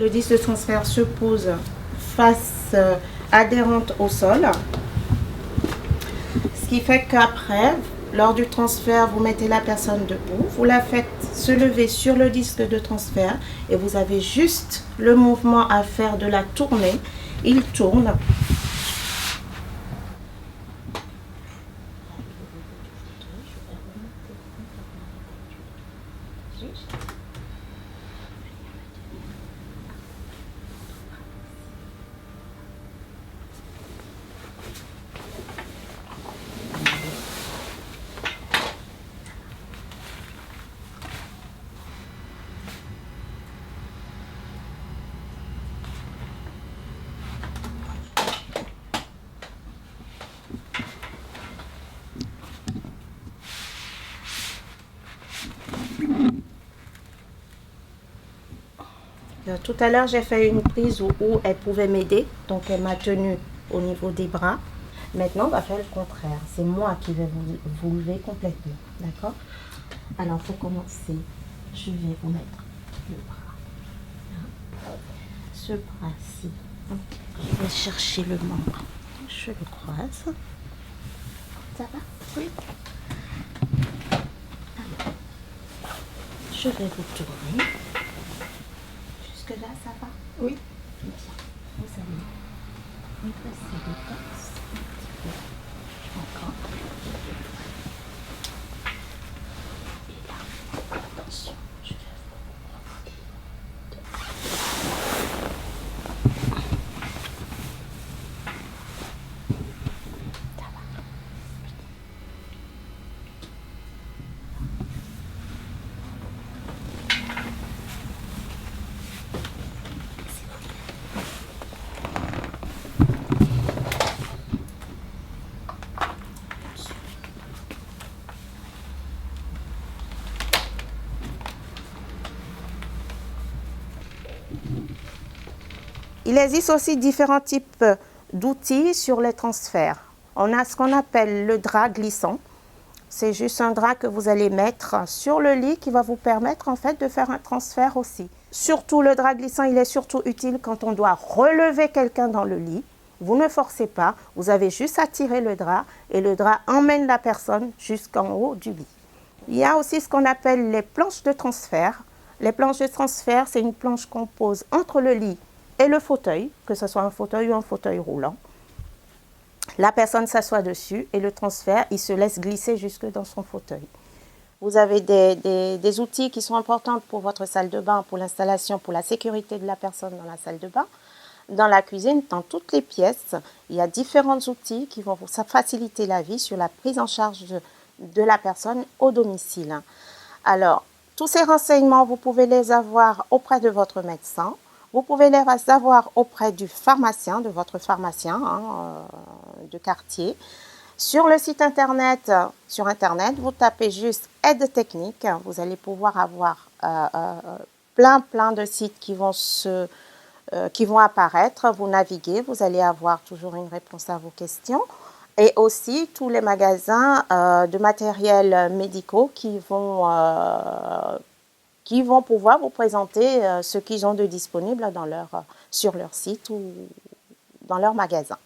Le disque de transfert se pose face adhérente au sol. Ce qui fait qu'après, lors du transfert, vous mettez la personne debout, vous la faites se lever sur le disque de transfert et vous avez juste le mouvement à faire de la tournée. Il tourne. Tout à l'heure, j'ai fait une prise où elle pouvait m'aider, donc elle m'a tenue au niveau des bras. Maintenant, on va faire le contraire. C'est moi qui vais vous lever complètement, d'accord? Alors, pour commencer, je vais vous mettre le bras. Ce bras-ci, je vais chercher le membre. Je le croise. Ça va? Oui. Alors, je vais vous tourner. Jusque-là, ça va? Oui. Bien. Vous allez redresser le torse un petit peu. Encore. Et là, attention, je vais ça va. Il existe aussi différents types d'outils sur les transferts. On a ce qu'on appelle le drap glissant. C'est juste un drap que vous allez mettre sur le lit qui va vous permettre en fait de faire un transfert aussi. Surtout le drap glissant, il est surtout utile quand on doit relever quelqu'un dans le lit. Vous ne forcez pas, vous avez juste à tirer le drap et le drap emmène la personne jusqu'en haut du lit. Il y a aussi ce qu'on appelle les planches de transfert. Les planches de transfert, c'est une planche qu'on pose entre le lit et le fauteuil, que ce soit un fauteuil ou un fauteuil roulant. La personne s'assoit dessus et le transfert, il se laisse glisser jusque dans son fauteuil. Vous avez des outils qui sont importants pour votre salle de bain, pour l'installation, pour la sécurité de la personne dans la salle de bain. Dans la cuisine, dans toutes les pièces, il y a différents outils qui vont vous faciliter la vie sur la prise en charge de la personne au domicile. Alors, tous ces renseignements, vous pouvez les avoir auprès de votre médecin. Vous pouvez les avoir auprès du pharmacien, de votre pharmacien de quartier. Sur le site internet, vous tapez juste aide technique. Vous allez pouvoir avoir plein de sites qui vont apparaître. Vous naviguez, vous allez avoir toujours une réponse à vos questions. Et aussi tous les magasins de matériel médicaux qui vont pouvoir vous présenter ce qu'ils ont de disponible sur leur site ou dans leur magasin.